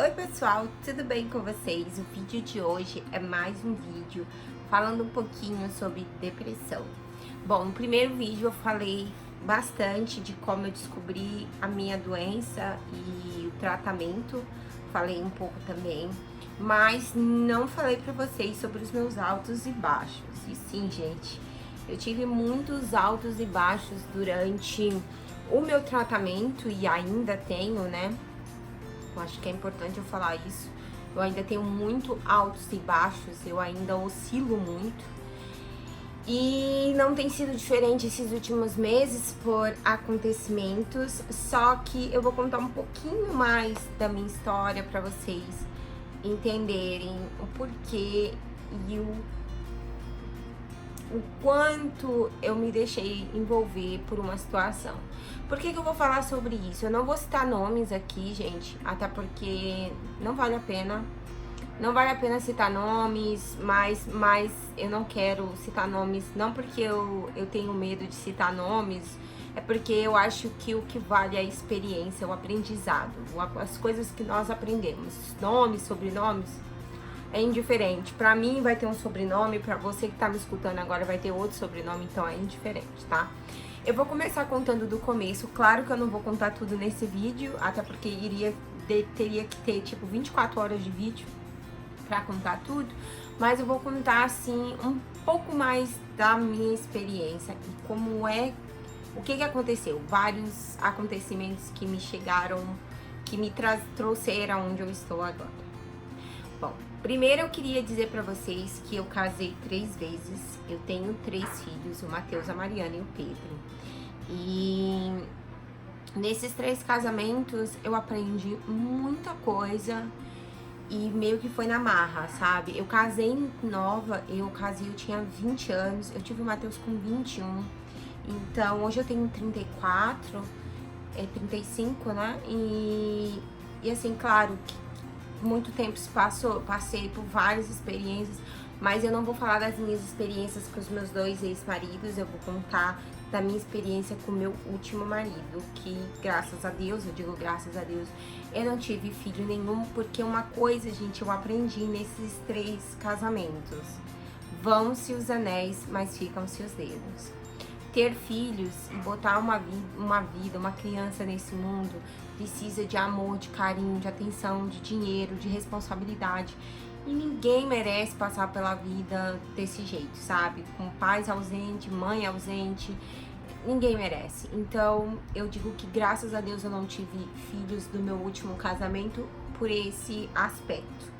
Oi pessoal, tudo bem com vocês? O vídeo de hoje é mais um vídeo falando um pouquinho sobre depressão. Bom, no primeiro vídeo eu falei bastante de como eu descobri a minha doença e o tratamento, falei um pouco também, mas não falei pra vocês sobre os meus altos e baixos. E sim, gente, eu tive muitos altos e baixos durante o meu tratamento e ainda tenho, né? Eu acho que é importante eu falar isso. Eu ainda tenho muito altos e baixos, eu ainda oscilo muito. E não tem sido diferente esses últimos meses por acontecimentos, só que eu vou contar um pouquinho mais da minha história para vocês entenderem o porquê e o quanto eu me deixei envolver por uma situação. Por que eu vou falar sobre isso? Eu não vou citar nomes aqui, gente, até porque não vale a pena. Não vale a pena citar nomes, mas eu não quero citar nomes, não porque eu tenho medo de citar nomes, é porque eu acho que o que vale é a experiência, o aprendizado, as coisas que nós aprendemos, nomes, sobrenomes, é indiferente. Pra mim vai ter um sobrenome, pra você que tá me escutando agora vai ter outro sobrenome, então é indiferente, tá? Eu vou começar contando do começo. Claro que eu não vou contar tudo nesse vídeo, até porque teria que ter tipo 24 horas de vídeo pra contar tudo, mas eu vou contar assim um pouco mais da minha experiência e como é, o que aconteceu, vários acontecimentos que me chegaram, que me trouxeram onde eu estou agora. Bom, primeiro eu queria dizer pra vocês que eu casei 3 vezes, eu tenho 3 filhos, o Matheus, a Mariana e o Pedro. E nesses 3 casamentos eu aprendi muita coisa e meio que foi na marra, sabe? Eu casei nova, eu tinha 20 anos, eu tive o Matheus com 21. Então hoje eu tenho 34, 35, né? E assim, claro que muito tempo se passou, passei por várias experiências, mas eu não vou falar das minhas experiências com os meus 2 ex-maridos, eu vou contar da minha experiência com o meu último marido, que graças a Deus, eu digo graças a Deus, eu não tive filho nenhum, porque uma coisa, gente, eu aprendi nesses 3 casamentos: vão-se os anéis, mas ficam-se os dedos. Ter filhos e botar uma vida, uma criança nesse mundo precisa de amor, de carinho, de atenção, de dinheiro, de responsabilidade. E ninguém merece passar pela vida desse jeito, sabe? Com pais ausentes, mãe ausente, ninguém merece. Então, eu digo que graças a Deus eu não tive filhos do meu último casamento por esse aspecto,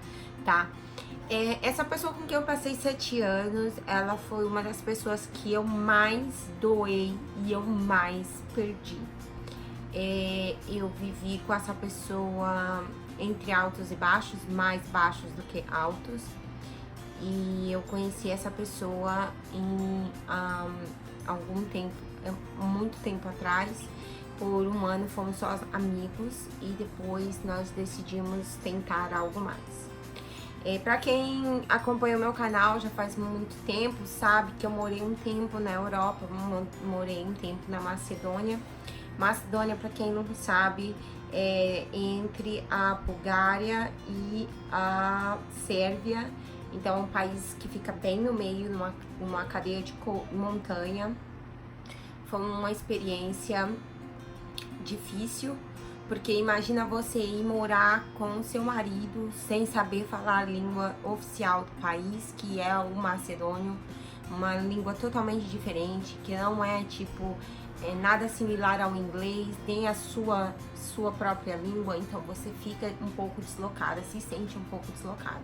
tá? Essa pessoa com quem eu passei 7 anos, ela foi uma das pessoas que eu mais doei e eu mais perdi. Eu vivi com essa pessoa entre altos e baixos, mais baixos do que altos. E eu conheci essa pessoa em algum tempo, muito tempo atrás. Por um ano fomos só amigos e depois nós decidimos tentar algo mais. Pra quem acompanha o meu canal já faz muito tempo, sabe que eu morei um tempo na Europa, morei um tempo na Macedônia. Macedônia, pra quem não sabe, é entre a Bulgária e a Sérvia. Então é um país que fica bem no meio, numa cadeia de montanha. Foi uma experiência difícil, porque imagina você ir morar com o seu marido sem saber falar a língua oficial do país, que é o macedônio, uma língua totalmente diferente, que não é tipo nada similar ao inglês, nem a sua própria língua, então você fica um pouco deslocada, se sente um pouco deslocada.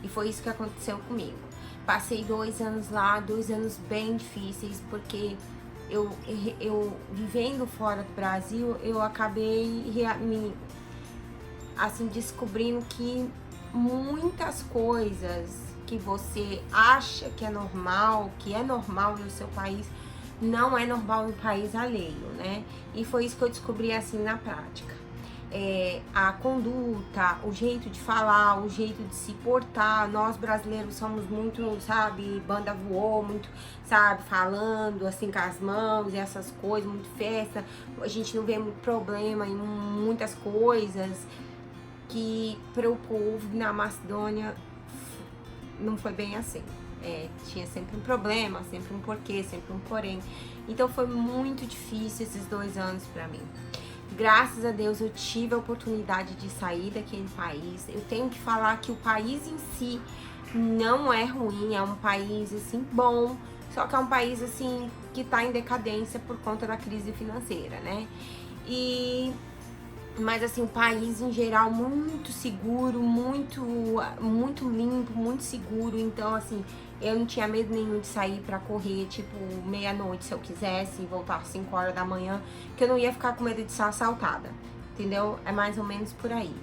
E foi isso que aconteceu comigo. Passei 2 anos lá, 2 anos bem difíceis, porque eu vivendo fora do Brasil, eu acabei descobrindo que muitas coisas que você acha que é normal no seu país, não é normal no país alheio, né? E foi isso que eu descobri assim na prática. A conduta, o jeito de falar, o jeito de se portar. Nós brasileiros somos muito, sabe, banda voou, muito, sabe, falando assim com as mãos e essas coisas, muito festa. A gente não vê muito problema em muitas coisas. que para o povo na Macedônia não foi bem assim. Tinha sempre um problema, sempre um porquê, sempre um porém. Então foi muito difícil esses 2 anos para mim. Graças a Deus eu tive a oportunidade de sair daquele país. Eu tenho que falar que o país em si não é ruim, é um país assim bom, só que é um país assim que tá em decadência por conta da crise financeira, né? Mas assim, o país em geral muito seguro, muito limpo, muito seguro. Então assim, eu não tinha medo nenhum de sair pra correr, tipo, meia-noite se eu quisesse, e voltar às 5 horas da manhã, que eu não ia ficar com medo de ser assaltada, entendeu? É mais ou menos por aí.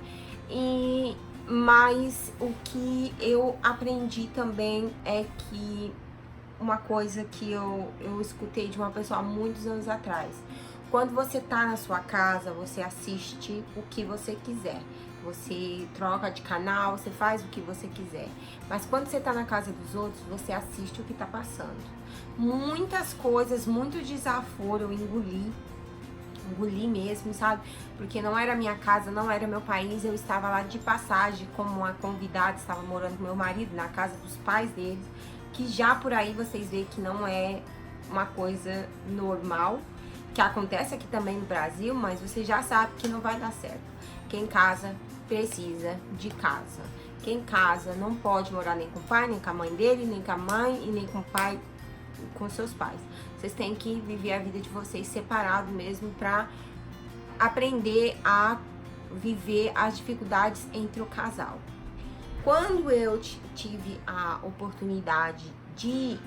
Mas o que eu aprendi também é que uma coisa que eu escutei de uma pessoa há muitos anos atrás. Quando você tá na sua casa, você assiste o que você quiser. Você troca de canal, você faz o que você quiser. Mas quando você tá na casa dos outros, você assiste o que tá passando. Muitas coisas, muito desaforo eu engoli mesmo, sabe? Porque não era minha casa, não era meu país, eu estava lá de passagem como uma convidada, estava morando com meu marido na casa dos pais deles, que já por aí vocês veem que não é uma coisa normal, que acontece aqui também no Brasil, mas você já sabe que não vai dar certo. Quem casa precisa de casa. Quem casa não pode morar nem com o pai, nem com a mãe dele, nem com a mãe e nem com o pai, com seus pais. Vocês têm que viver a vida de vocês separado mesmo pra aprender a viver as dificuldades entre o casal. Quando eu tive a oportunidade de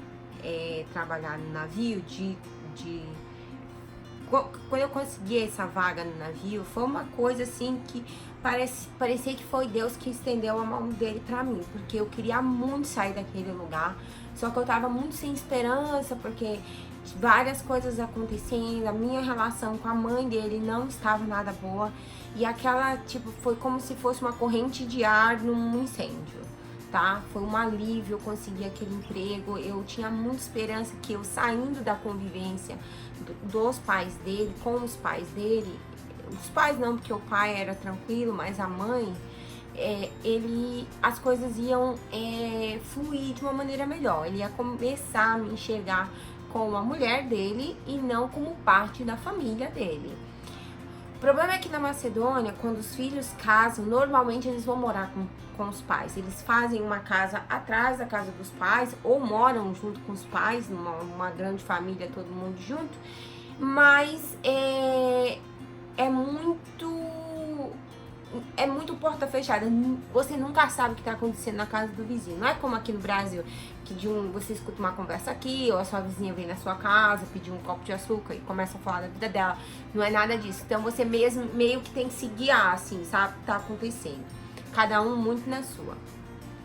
trabalhar no navio, quando eu consegui essa vaga no navio, foi uma coisa assim que parecia que foi Deus que estendeu a mão dele pra mim, porque eu queria muito sair daquele lugar, só que eu tava muito sem esperança, porque várias coisas acontecendo, a minha relação com a mãe dele não estava nada boa, e aquela, tipo, foi como se fosse uma corrente de ar num incêndio, tá? Foi um alívio, eu consegui aquele emprego, eu tinha muita esperança que eu saindo da convivência dos pais dele, com os pais dele, os pais não, porque o pai era tranquilo, mas a mãe, as coisas iam fluir de uma maneira melhor, ele ia começar a me enxergar como a mulher dele e não como parte da família dele. O problema é que na Macedônia, quando os filhos casam, normalmente eles vão morar com os pais. Eles fazem uma casa atrás da casa dos pais ou moram junto com os pais, numa grande família, todo mundo junto. Mas é muito porta fechada. Você nunca sabe o que está acontecendo na casa do vizinho. Não é como aqui no Brasil, que você escuta uma conversa aqui, ou a sua vizinha vem na sua casa, pedir um copo de açúcar e começa a falar da vida dela. Não é nada disso. Então você mesmo meio que tem que se guiar, assim, sabe? O que tá acontecendo. Cada um muito na sua.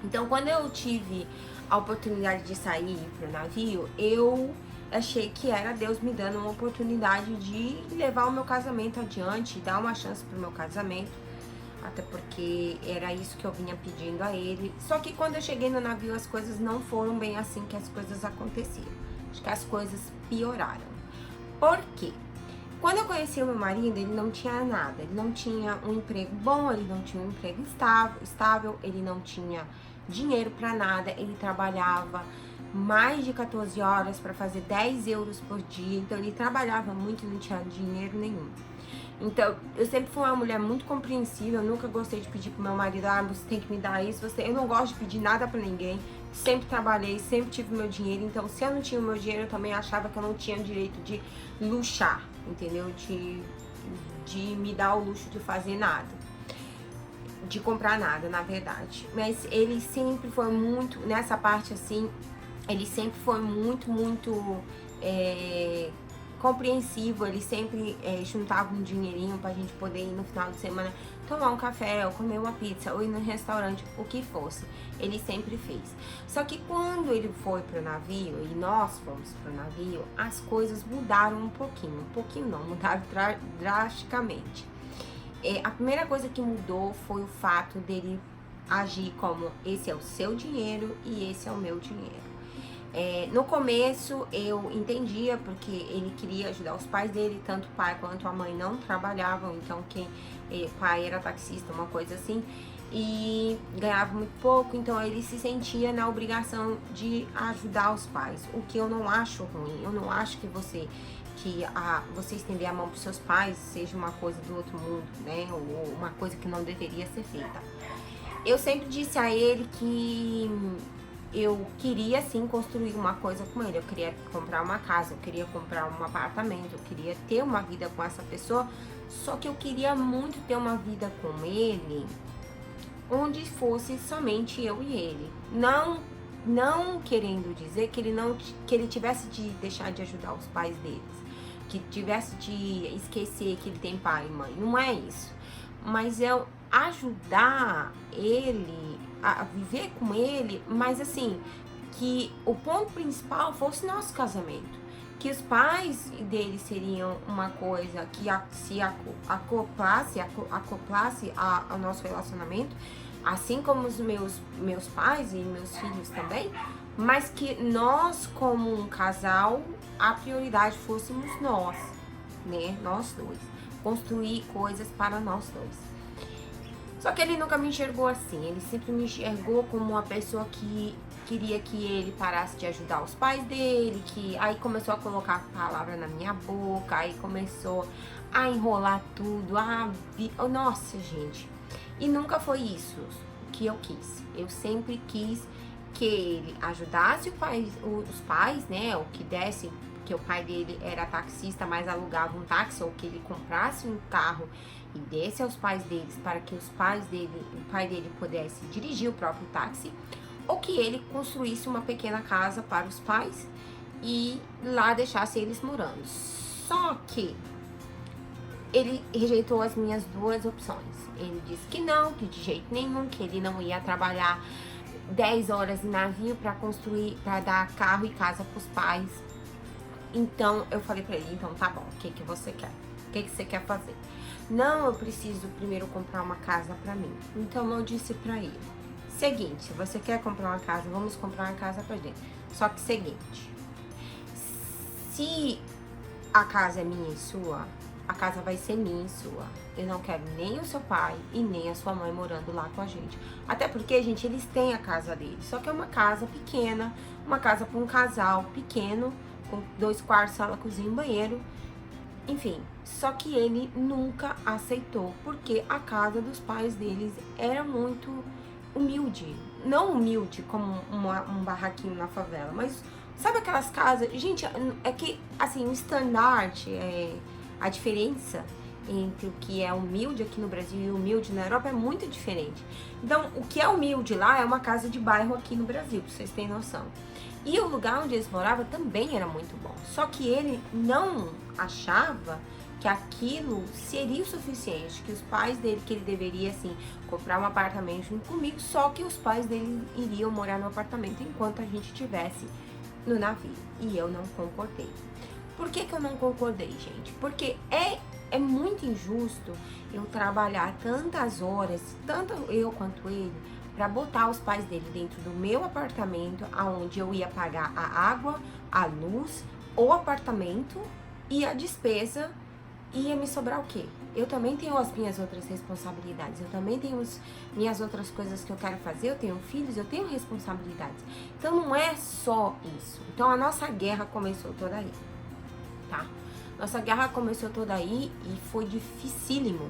Então quando eu tive a oportunidade de sair pro navio, eu achei que era Deus me dando uma oportunidade de levar o meu casamento adiante, dar uma chance pro meu casamento. Até porque era isso que eu vinha pedindo a ele. Só que quando eu cheguei no navio, as coisas não foram bem assim que as coisas aconteciam. Acho que as coisas pioraram. Por quê? Quando eu conheci o meu marido, ele não tinha nada. Ele não tinha um emprego bom, ele não tinha um emprego estável, ele não tinha dinheiro pra nada. Ele trabalhava mais de 14 horas para fazer 10 euros por dia. Então ele trabalhava muito e não tinha dinheiro nenhum. Então, eu sempre fui uma mulher muito compreensiva, eu nunca gostei de pedir pro meu marido, você tem que me dar isso, eu não gosto de pedir nada pra ninguém, sempre trabalhei, sempre tive meu dinheiro, então se eu não tinha o meu dinheiro, eu também achava que eu não tinha direito de luxar, entendeu? De me dar o luxo de fazer nada, de comprar nada, na verdade. Mas ele sempre foi muito, nessa parte assim, ele sempre foi muito compreensivo, ele sempre juntava um dinheirinho pra gente poder ir no final de semana tomar um café, ou comer uma pizza, ou ir no restaurante, o que fosse. Ele sempre fez. Só que quando ele foi pro navio, e nós fomos pro navio, as coisas mudaram um pouquinho não, mudaram drasticamente. A primeira coisa que mudou foi o fato dele agir como esse é o seu dinheiro e esse é o meu dinheiro. No começo eu entendia, porque ele queria ajudar os pais dele, tanto o pai quanto a mãe não trabalhavam, então o pai era taxista, uma coisa assim, e ganhava muito pouco, então ele se sentia na obrigação de ajudar os pais, o que eu não acho ruim. Eu não acho que você estender a mão para seus pais seja uma coisa do outro mundo, né, ou uma coisa que não deveria ser feita. Eu sempre disse a ele que eu queria sim construir uma coisa com ele, eu queria comprar uma casa, eu queria comprar um apartamento, eu queria ter uma vida com essa pessoa, só que eu queria muito ter uma vida com ele onde fosse somente eu e ele. Não querendo dizer que ele tivesse de deixar de ajudar os pais deles, que tivesse de esquecer que ele tem pai e mãe. Não é isso. Mas eu ajudar ele a viver com ele, mas assim, que o ponto principal fosse nosso casamento. Que os pais dele seriam uma coisa que se acoplasse ao nosso relacionamento, assim como os meus pais e meus filhos também, mas que nós, como um casal, a prioridade fôssemos nós, né? Nós dois. Construir coisas para nós dois. Só que ele nunca me enxergou assim, ele sempre me enxergou como uma pessoa que queria que ele parasse de ajudar os pais dele, que aí começou a colocar palavra na minha boca, aí começou a enrolar tudo, nossa, gente. E nunca foi isso que eu quis. Eu sempre quis que ele ajudasse os pais, né, ou que desse, que o pai dele era taxista, mas alugava um táxi, ou que ele comprasse um carro e desse aos pais deles, para que o pai dele pudesse dirigir o próprio táxi, ou que ele construísse uma pequena casa para os pais e lá deixasse eles morando. Só que ele rejeitou as minhas duas opções. Ele disse que não, que de jeito nenhum, que ele não ia trabalhar 10 horas em navio para dar carro e casa para os pais. Então eu falei para ele, então tá bom, o que você quer? O que você quer fazer? Não, eu preciso primeiro comprar uma casa para mim. Então eu disse para ele, seguinte, você quer comprar uma casa? Vamos comprar uma casa pra gente. Só que seguinte, se a casa é minha e sua, a casa vai ser minha e sua. Eu não quero nem o seu pai e nem a sua mãe morando lá com a gente. Até porque, gente, eles têm a casa deles. Só que é uma casa pequena, uma casa para um casal pequeno, com 2 quartos, sala, cozinha e banheiro. Enfim, só que ele nunca aceitou, porque a casa dos pais deles era muito humilde. Não humilde como um barraquinho na favela, mas sabe aquelas casas... Gente, é que, assim, o standard, a diferença entre o que é humilde aqui no Brasil e humilde na Europa é muito diferente. Então, o que é humilde lá é uma casa de bairro aqui no Brasil, pra vocês terem noção. E o lugar onde eles moravam também era muito bom. Só que ele não achava que aquilo seria o suficiente, que os pais dele, que ele deveria, assim, comprar um apartamento junto comigo, só que os pais dele iriam morar no apartamento enquanto a gente estivesse no navio. E eu não concordei. Por que eu não concordei, gente? Porque é muito injusto eu trabalhar tantas horas, tanto eu quanto ele, para botar os pais dele dentro do meu apartamento, aonde eu ia pagar a água, a luz, o apartamento e a despesa, ia me sobrar o quê? Eu também tenho as minhas outras responsabilidades, eu também tenho minhas outras coisas que eu quero fazer, eu tenho filhos, eu tenho responsabilidades. Então não é só isso. Então a nossa guerra começou toda aí, tá? Nossa guerra começou toda aí e foi dificílimo.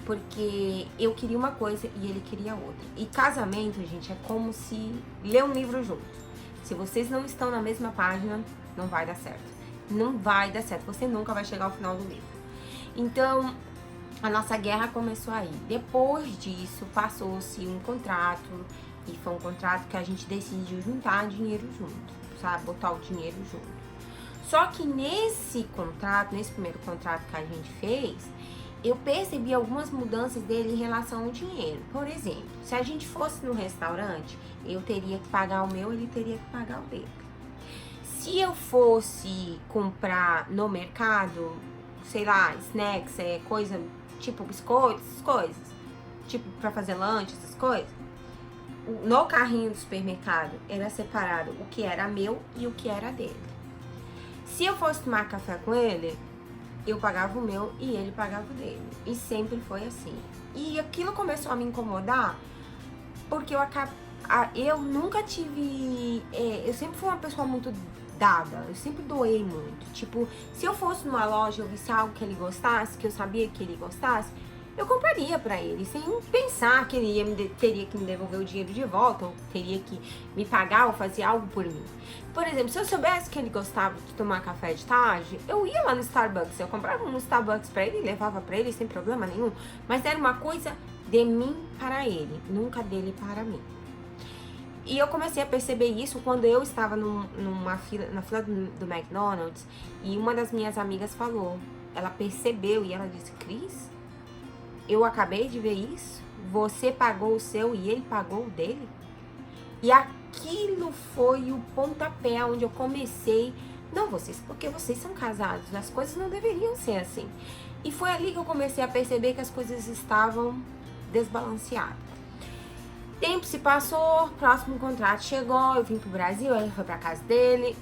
Porque eu queria uma coisa e ele queria outra. E casamento, gente, é como se ler um livro junto. Se vocês não estão na mesma página, não vai dar certo. Não vai dar certo. Você nunca vai chegar ao final do livro. Então, a nossa guerra começou aí. Depois disso, passou-se um contrato. E foi um contrato que a gente decidiu juntar dinheiro junto, sabe? Botar o dinheiro junto. Só que nesse contrato, nesse primeiro contrato que a gente fez, eu percebi algumas mudanças dele em relação ao dinheiro. Por exemplo, se a gente fosse no restaurante, eu teria que pagar o meu, ele teria que pagar o dele. Se eu fosse comprar no mercado, sei lá, snacks, coisa tipo biscoitos, essas coisas, tipo pra fazer lanche, essas coisas, no carrinho do supermercado era separado o que era meu e o que era dele. Se eu fosse tomar café com ele, eu pagava o meu e ele pagava o dele. E sempre foi assim. E aquilo começou a me incomodar porque eu nunca tive... eu sempre fui uma pessoa muito dada. Eu sempre doei muito. Tipo, se eu fosse numa loja e eu visse algo que ele gostasse, que eu sabia que ele gostasse, eu compraria pra ele, sem pensar que ele teria que me devolver o dinheiro de volta, ou teria que me pagar ou fazer algo por mim. Por exemplo, se eu soubesse que ele gostava de tomar café de tarde, eu ia lá no Starbucks, eu comprava um Starbucks pra ele, levava pra ele sem problema nenhum, mas era uma coisa de mim para ele, nunca dele para mim. E eu comecei a perceber isso quando eu estava na fila do McDonald's, e uma das minhas amigas falou, ela percebeu e ela disse: Cris, eu acabei de ver isso, você pagou o seu e ele pagou o dele. E aquilo foi o pontapé onde eu comecei, não vocês, porque vocês são casados, as coisas não deveriam ser assim. E foi ali que eu comecei a perceber que as coisas estavam desbalanceadas. Tempo se passou, próximo contrato chegou, eu vim pro Brasil, ele foi pra casa dele,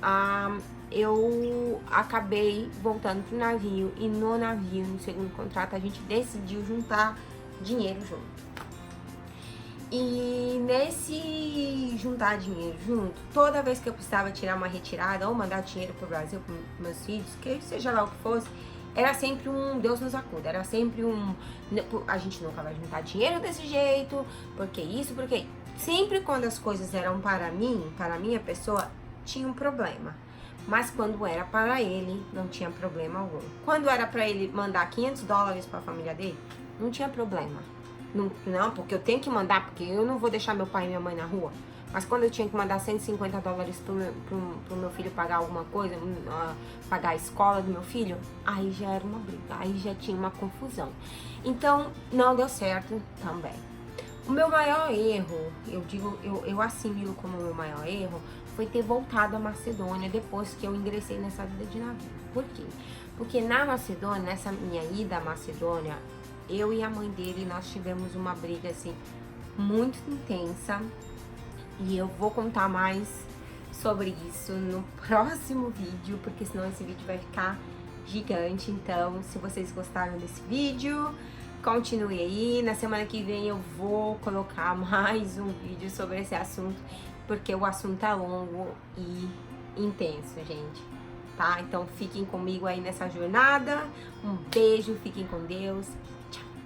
eu acabei voltando pro navio e no navio, no segundo contrato, a gente decidiu juntar dinheiro junto. E nesse juntar dinheiro junto, toda vez que eu precisava tirar uma retirada ou mandar dinheiro pro Brasil pros meus filhos, que seja lá o que fosse, era sempre um Deus nos acuda, era sempre a gente nunca vai juntar dinheiro desse jeito, porque isso, porque... Sempre quando as coisas eram para mim, para a minha pessoa, tinha um problema. Mas quando era para ele, não tinha problema algum. Quando era para ele mandar $500 para a família dele, não tinha problema. Não, porque eu tenho que mandar, porque eu não vou deixar meu pai e minha mãe na rua. Mas quando eu tinha que mandar $150 pro meu filho pagar alguma coisa, pagar a escola do meu filho, aí já era uma briga, aí já tinha uma confusão. Então, não deu certo também. O meu maior erro, eu assimilo como o meu maior erro, foi ter voltado à Macedônia depois que eu ingressei nessa vida de navio. Por quê? Porque na Macedônia, nessa minha ida à Macedônia, eu e a mãe dele, nós tivemos uma briga, assim, muito intensa. E eu vou contar mais sobre isso no próximo vídeo, porque senão esse vídeo vai ficar gigante. Então, se vocês gostaram desse vídeo, continue aí. Na semana que vem eu vou colocar mais um vídeo sobre esse assunto, porque o assunto é longo e intenso, gente. Tá? Então, fiquem comigo aí nessa jornada. Um beijo, fiquem com Deus.